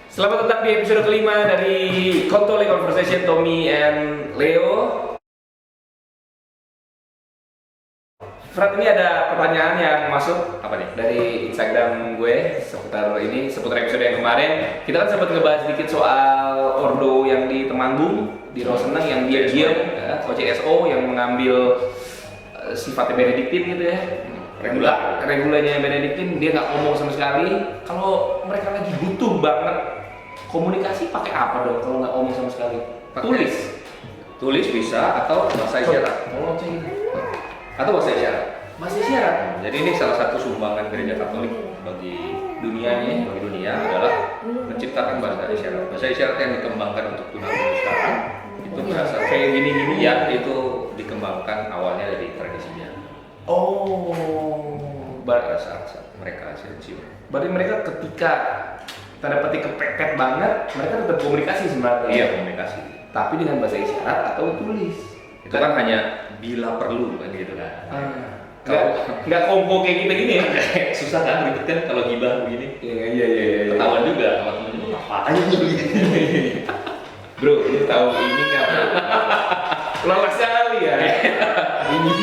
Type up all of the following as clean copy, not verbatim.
Selamat datang di episode kelima dari Kontole Conversation Tommy and Leo. Fred, ini ada pertanyaan yang masuk Apa nih? dari Instagram gue seputar episode yang kemarin. Kita kan sempat ngebahas sedikit soal Ordo yang di Temanggung, di Roseneng yang dia diam, ya, OCSO yang mengambil sifatnya Benediktin gitu ya. Regulanya Benediktin, dia nggak ngomong sama sekali. Kalau mereka lagi butuh banget komunikasi, pakai apa dong kalau nggak ngomong sama sekali? Tulis bisa atau bahasa isyarat. Atau bahasa isyarat. Bahasa isyarat. Jadi ini salah satu sumbangan gereja Katolik bagi Dunianya. dunia adalah menciptakan bahasa isyarat. Bahasa isyarat yang dikembangkan untuk tunarungu sekarang itu berasal Kayak gini-gini ya, itu dikembangkan awalnya dari tradisinya. Pada saat mereka siap. Berarti mereka ketika tanda petik kepepet banget, mereka tetap komunikasi sebenarnya. Iya, komunikasi. Tapi dengan bahasa isyarat atau tulis. Itu kan hanya bila perlu kan gitu kan. Nggak kompo kayak kita gini ya. Susah kan ribet kan kalau gibah begini. Iya. Ketahuan juga sama temen-temen apa aja begini. Bro, lu tahu ini nggak? Lolos sekali ya. Ini.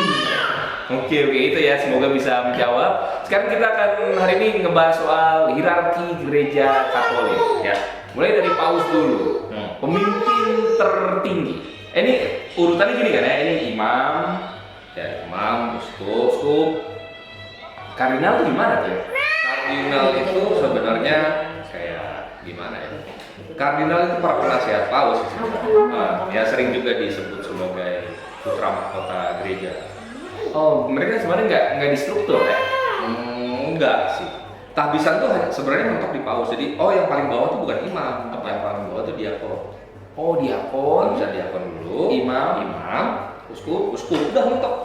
Oke, itu ya. Semoga bisa menjawab. Sekarang kita akan hari ini ngebahas soal hierarki gereja Katolik. Ya, mulai dari Paus dulu. Pemimpin tertinggi. Ini urutannya gini kan ya? Ini imam, Imam, uskup. kardinal tuh gimana tuh? Kardinal itu sebenarnya kayak gimana ya? Kardinal itu para penasihat paus sih sebenarnya. Ya sering juga disebut sebagai putra mahkota gereja. Oh, mereka sebenarnya nggak distruktur ya? Enggak sih. Tahbisan tuh sebenarnya mentok di paus. Jadi yang paling bawah tuh bukan imam, yang paling bawah tuh diakon. Oh, diakon. Bisa diakon dulu, Imam, uskup udah mentok.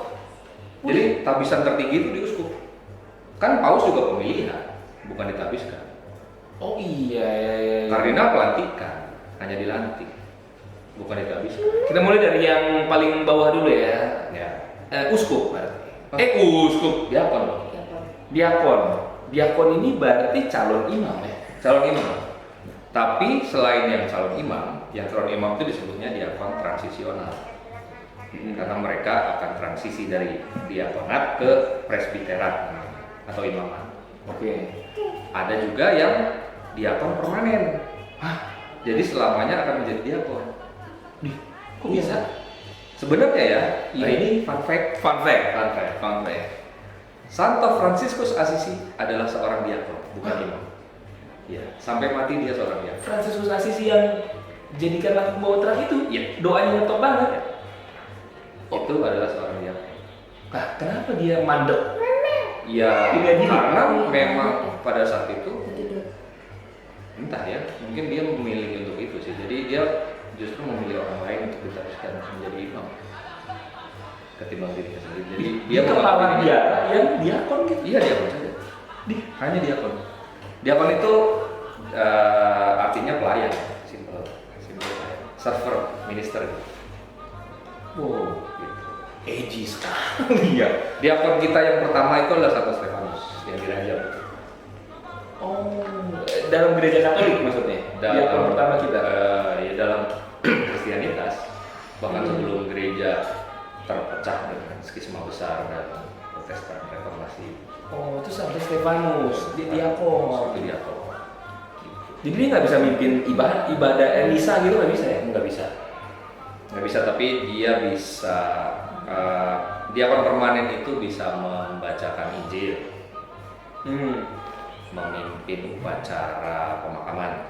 Jadi tahbisan tertinggi itu di uskup. Kan paus juga pemilihan, bukan ditabiskan. Oh iya. Kardinal pelantikan, hanya dilantik, bukan ditabiskan. Kita mulai dari yang paling bawah dulu ya. Ya. Uskup berarti. Uskup, diakon dong. Diakon ini berarti calon imam ya. Calon imam. Tapi selain yang calon imam itu disebutnya diakon transisional. Karena mereka akan transisi dari diakonat ke presbiterat atau imamat. Oke. Ada juga yang diakon permanen. Jadi selamanya akan menjadi diakon. Kok bisa? Sebenarnya ya, Iya. ini fun fact. Santo Fransiskus Assisi adalah seorang diakon, bukan imam. Ya, sampai mati dia seorang diakon. Fransiskus Assisi yang jadikanlah pembawa terang itu, Iya. doanya ngetop banget. Itu adalah seorang diakon. Nah, kenapa dia mandek? Ya, Tidak gini. karena memang pada saat itu entah ya, mungkin dia memilih untuk itu sih. Jadi dia justru memilih orang lain untuk ditabiskan menjadi imam ketimbang dirinya sendiri. Jadi Dia kepala dia yang diakon gitu. Iya, diakon saja. Hanya diakon. Diakon itu artinya pelayan, simple pelayan. Server, minister gitu. Wow, Gitu. edgy sekali ya. Diakon kita yang pertama itu adalah Santo Stefanus yang dirajam. Oh, dalam gereja Katolik maksudnya? Diakon pertama kita? Ya dalam Kristianitas, bahkan sebelum gereja terpecah dengan skisma besar dan Protestan Reformasi. Oh, itu Santo Stefanus, dia diakon. Itu diakon. Jadi dia nggak bisa mimpin ibadah misa gitu, nggak bisa ya? Nggak bisa, tapi dia bisa diakon permanen itu bisa membacakan Injil, memimpin upacara pemakaman.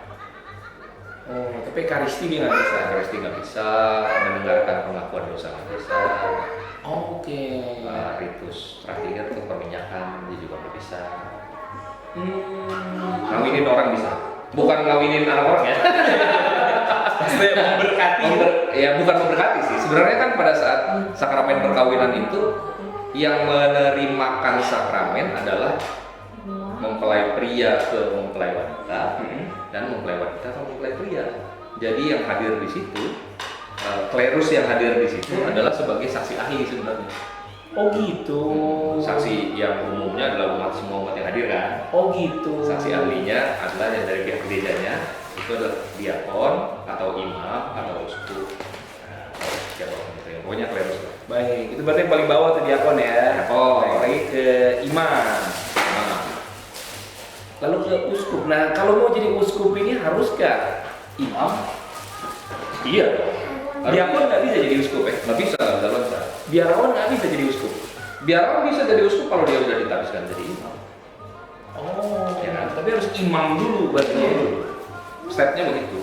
Oh, tapi Ekaristi dia nggak bisa. Ekaristi nggak bisa, mendengarkan pengakuan dosa nggak bisa. Oh, oke. Ritus terakhir itu perminyakan dia juga nggak bisa. Ngawinin orang bisa, bukan ngawinin anak orang ya. Memberkati. Ya bukan memberkati sih. Sebenarnya kan pada saat sakramen perkawinan itu yang menerimakan sakramen adalah mempelai pria ke mempelai wanita dan mempelai wanita ke mempelai pria. Jadi yang hadir di situ, klerus yang hadir di situ adalah sebagai saksi ahli sebenarnya. Oh gitu. Saksi yang umumnya adalah semua umat yang hadir kan. Oh gitu. Saksi ahlinya adalah yang dari pihak gerejanya itu adalah diakon atau imam atau uskup. Nah, siapa yang pokoknya klerus lah. Baik, itu berarti yang paling bawah tuh diakon ya. Diakon. Baik, lagi ke imam. Nah, Lalu ke uskup. Nah, kalau mau jadi uskup ini haruskah imam? iya. Diakon nggak bisa jadi uskup ya? Nggak bisa, nggak bisa. Biarawan nggak bisa jadi uskup. Biarpun bisa jadi uskup kalau dia udah ditabiskan jadi imam. Oh, Ya kan? tapi harus imam dulu berarti ya. Stepnya begitu.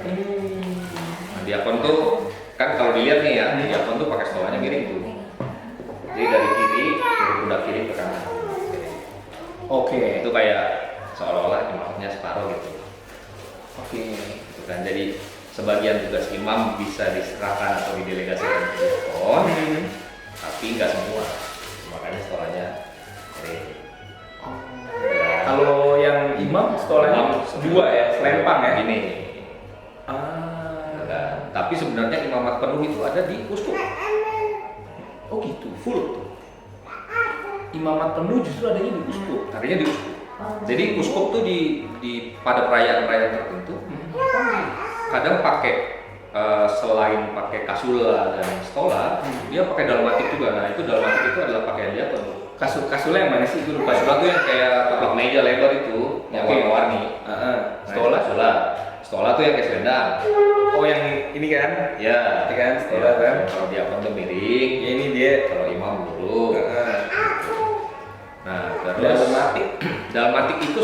Hmm. Nah, diakon tuh kan kalau dilihat nih ya, diakon tuh pakai stolanya miring tuh. Jadi dari kiri, dari pundak kiri ke kanan. Oke. Itu kayak seolah-olah imamnya separuh gitu. Oke. Gitu kan. Jadi sebagian tugas imam bisa diserahkan atau didelegasikan ke diakon, tapi nggak semua. Makanya stolanya miring. Kalau yang imam stolanya dua ya, selempang ya. Gini. Ah. Nah, tapi sebenarnya imamat penuh itu ada di uskup. Oh gitu. Full tuh. Imamat penuh justru adanya di uskup. Artinya di uskup. Jadi uskup tuh di pada perayaan-perayaan tertentu kadang pakai selain pakai kasula dan stola, dia pakai dalmatik juga. Nah, itu dalmatik itu adalah pakaian dia tuh. Kasulnya yang mana sih? Gue lupa. Kasula tuh yang kayak taplak meja lebar itu, yang Oke. warna-warni. Stola. Kasula. Stola tuh yang kayak selendang. Oh yang ini kan? Ya, Iya kan, stola kan? Kalau diakon tuh miring, Ya, ini dia. kalau imam lurus. Nah, terus Dalmatik. dalmatik itu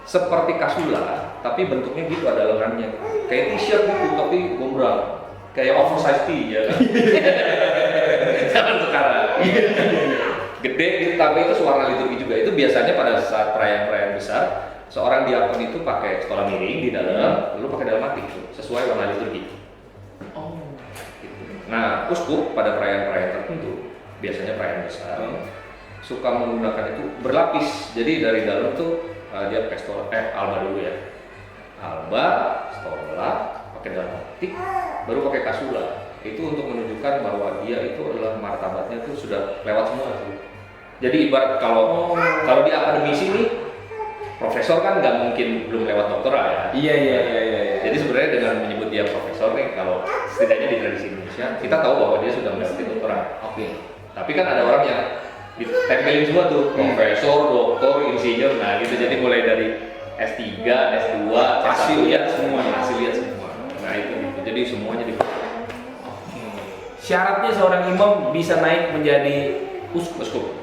seperti kasula, tapi bentuknya gitu, ada lengannya. Kayak t-shirt gitu, tapi gombrang. Kayak oversize tee ya kan. Zaman sekarang. Gede gitu, tapi itu warna liturgi juga. Itu biasanya pada saat perayaan-perayaan besar, seorang diakon itu pakai stola miring di dalam, lalu pakai dalmatik tuh, sesuai warna liturgi. Oh. Gitu. Nah, uskup pada perayaan-perayaan tertentu, biasanya perayaan besar, suka menggunakan itu berlapis. Jadi dari dalam tuh dia pakai stola, alba dulu ya, alba, stola, pakai dalmatik, baru pakai kasula. Itu untuk menunjukkan bahwa dia itu adalah martabatnya tuh sudah lewat semua tuh. Jadi ibarat kalau di akademisi nih, profesor kan nggak mungkin belum lewat doktoral ya. Iya. Jadi sebenarnya dengan menyebut dia profesor nih, kalau setidaknya di tradisi Indonesia, kita tahu bahwa dia sudah melewati doktoral. Oke. Tapi kan ada orang yang ditempelin semua tuh, profesor, doktor, insinyur, nah gitu. Jadi mulai dari S3, S2, Hasil S1, lihat semua. hasil lihat semua. Nah itu gitu. Jadi semuanya di Syaratnya seorang imam bisa naik menjadi uskup.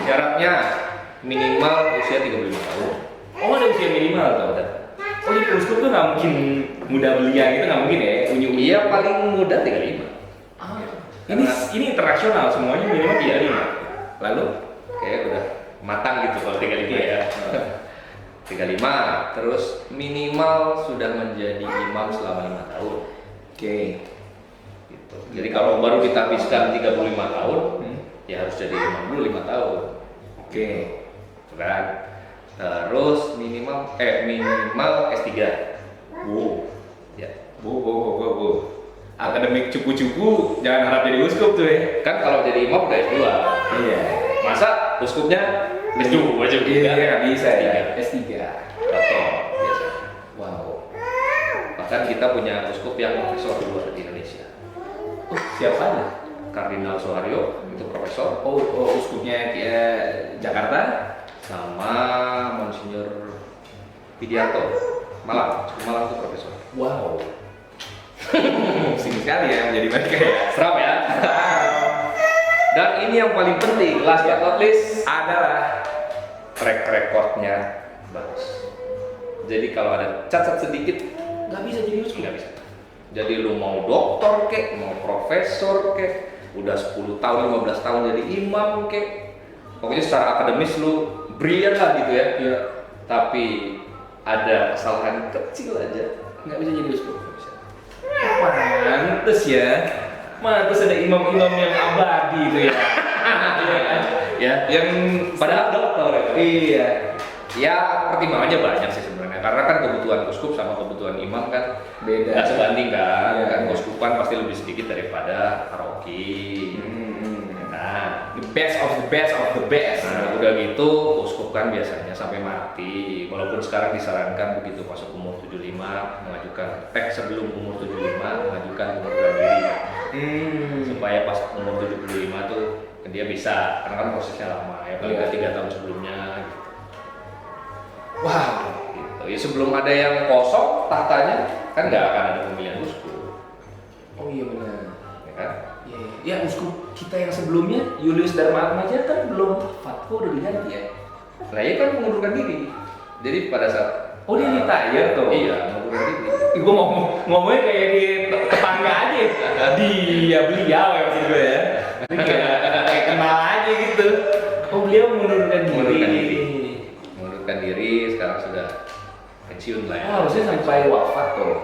Syaratnya minimal usia 35 tahun. Oh ada usia minimal tuh. Oh jadi uskup tuh nggak mungkin muda belia gitu, nggak mungkin ya? Unyu-unyu. Iya, paling muda 35. Ini internasional semuanya minimal 35. Lalu? Kayak udah matang gitu kalau 35 ya. 35, terus minimal sudah menjadi imam selama 5 tahun. Oke. Gitu. Jadi kalau baru ditabiskan 35 tahun, ya harus jadi imam dulu 5 tahun. Oke. Kan? Terus minimal S3. Wow. Ya. Bu. Akademik cupu-cupu jangan harap jadi uskup tuh ya. Kan kalau jadi imam udah S2. Iya. Masa uskupnya S2 aja Iya, nggak bisa ya. S3. S3. Atau biasa. Wow. Bahkan kita punya uskup yang profesor dua di Indonesia. Siapa aja? Kardinal Soeharyo itu profesor, Uskupnya Jakarta. sama Monsinyur Widianto Malang. Malang itu profesor. Wow. Singkat sekali ya menjadi mereka ya. Seram ya. Dan ini yang paling penting, last but not least, Adalah track recordnya bagus. Jadi kalau ada cacat sedikit, nggak bisa jadi uskup. nggak bisa. Jadi lu mau doktor kek, mau profesor kek, udah 10 tahun, 15 tahun jadi imam kek, pokoknya secara akademis lu brilian lah gitu ya. Iya. Tapi ada kesalahan kecil aja, Nggak bisa jadi uskup. Nggak bisa. Pantes ya. Mantes ada imam-imam yang abadi itu ya. Iya kan? ya. Yang Padahal dokter ya. Iya. Ya pertimbangannya banyak sih sebenarnya, karena kan kebutuhan uskup sama kebutuhan imam kan Beda. nggak sebanding kan. Iya. Kan uskupan pasti lebih sedikit daripada paroki. Nah, the best of the best of the best. Nah, udah gitu uskup kan biasanya sampai mati. Walaupun sekarang disarankan begitu masuk umur 75 mengajukan sebelum umur 75 mengajukan pengunduran diri. Supaya pas umur 75 tuh dia bisa, karena kan prosesnya lama ya, paling nggak 3 tahun sebelumnya gitu. Wow. Gitu. Ya sebelum ada yang kosong tahtanya kan nggak akan ada pemilihan uskup. Oh iya benar. Ya kan? Ya uskup kita yang sebelumnya Julius Darmatmaja kan belum wafat, kok udah diganti ya? Nah ya kan mengundurkan diri. Jadi pada saat Dia retire tuh. Iya, mengundurkan diri. Gue ngomongnya kayak di tetangga aja. Dia beliau ya maksud gue ya. Ini kayak kenal aja gitu. Oh beliau mengundurkan diri. Mengundurkan diri sekarang sudah pensiun lah ya. Oh, harusnya sampai wafat tuh.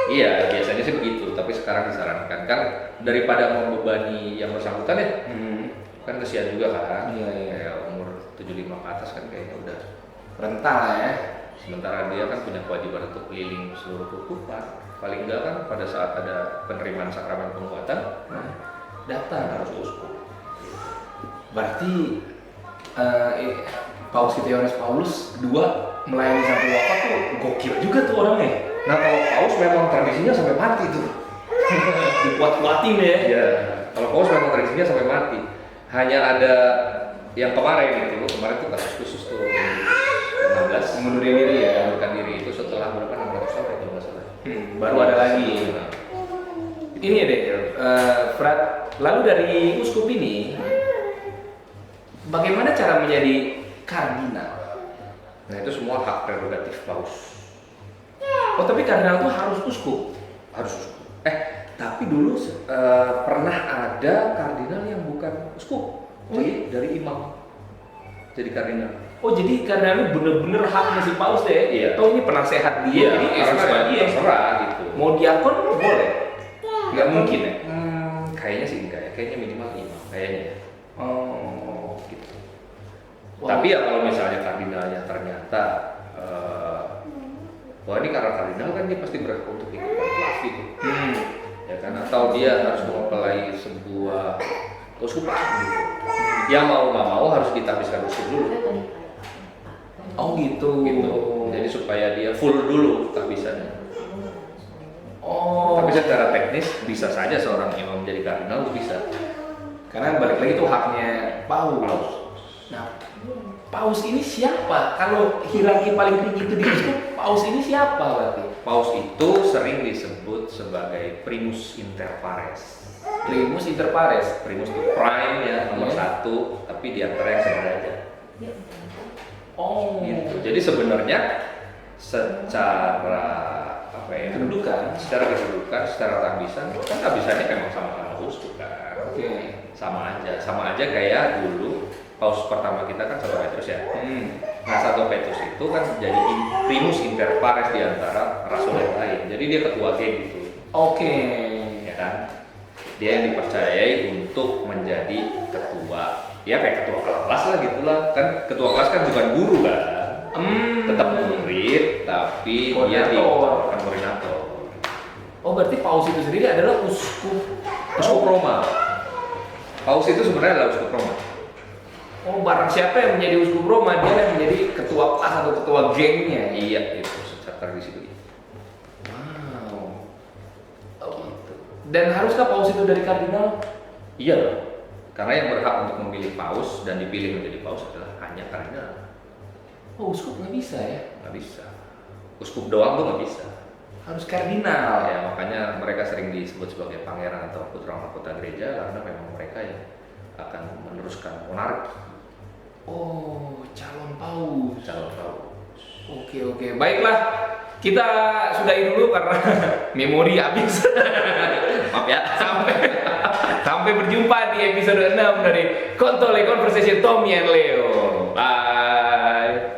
Iya, biasanya sih begitu, tapi sekarang disarankan kan daripada membebani yang bersangkutan ya. Kan kesian juga kan. Iya. Kayak umur 75 ke atas kan kayaknya udah Rental ya. sementara dia kan punya kewajiban untuk keliling seluruh keuskupan. Paling enggak kan pada saat ada penerimaan sakramen penguatan Datang. harus uskup. Berarti Paus kita Yohanes Paulus II melayani sampai wafat tuh gokil juga tuh orangnya. Nah kalau paus memang tradisinya sampai mati tuh. Dikuat-kuatin ya. Ya, kalau paus memang tradisinya sampai mati. Hanya ada yang kemarin tuh kasus khusus tuh 16 Mengundurin diri ya. mengundurkan diri itu setelah berapa 600 tahun kalau nggak salah. Baru ada lagi. Ini ya deh, Frat. Lalu dari uskup ini, bagaimana cara menjadi kardinal? Nah itu semua hak prerogatif paus. Oh tapi kardinal itu harus uskup. Harus uskup. Tapi dulu pernah ada kardinal yang bukan uskup. Jadi dari imam jadi kardinal. Oh jadi kardinal itu bener-bener haknya si paus deh. Iya. Toh ini penasehat dia, jadi karena dia. terserah gitu. Mau diakon boleh? Nggak mungkin ya? Kayaknya sih enggak ya. Kayaknya minimal imam kayaknya ya. Oh. Gitu. Wow. Tapi ya kalau misalnya kardinalnya ternyata wah ini karena kardinal kan dia pasti berhak untuk ikut konklaf gitu. Ya kan, atau dia harus mempelai sebuah uskupan gitu. Ya mau nggak mau harus ditapiskan uskup dulu. Oh gitu. Gitu. Jadi supaya dia full dulu tahbisannya. Oh. Tapi secara teknis bisa saja seorang imam menjadi kardinal itu bisa. Karena balik lagi itu haknya paus. Nah, paus ini siapa? Kalau hierarki paling tinggi itu di uskup, paus ini siapa berarti? Paus itu sering disebut sebagai primus inter pares. Primus inter pares. Primus itu prime ya nomor satu, tapi di antara yang sederajat. Oh. Gitu. Jadi sebenarnya secara apa ya? Kedudukan. Secara kedudukan, secara tahbisan, kan tahbisannya memang sama-sama uskup kan. Oke. Sama aja kayak dulu paus pertama kita kan Santo Petrus ya. Nah Santo Petrus itu kan jadi primus inter pares di antara rasul yang lain. Jadi dia ketua geng gitu. Oke. Ya kan? Dia yang dipercayai untuk menjadi ketua. Ya kayak ketua kelas lah gitulah. Kan ketua kelas kan bukan guru kan. Tetap murid tapi dia bukan koordinator. Oh berarti paus itu sendiri adalah uskup Roma. Paus itu sebenarnya adalah uskup Roma. Oh barang siapa yang menjadi uskup Roma dia yang menjadi ketua kelas atau ketua gengnya. Iya itu secara tradisi begitu. Wow. Oh gitu. Dan haruskah paus itu dari kardinal? Iya dong. Karena yang berhak untuk memilih paus dan dipilih menjadi paus adalah hanya kardinal. Oh uskup nggak bisa ya? Nggak bisa. Uskup doang tuh nggak bisa. Harus kardinal. Ya makanya mereka sering disebut sebagai pangeran atau putra mahkota gereja karena memang mereka yang akan meneruskan monarki. Oh calon paus. Calon paus. Oke. Baiklah. Kita sudahi dulu karena memori habis. Maaf ya. Sampai berjumpa di episode 6 dari Kontole Conversation Tommy and Leo. Bye.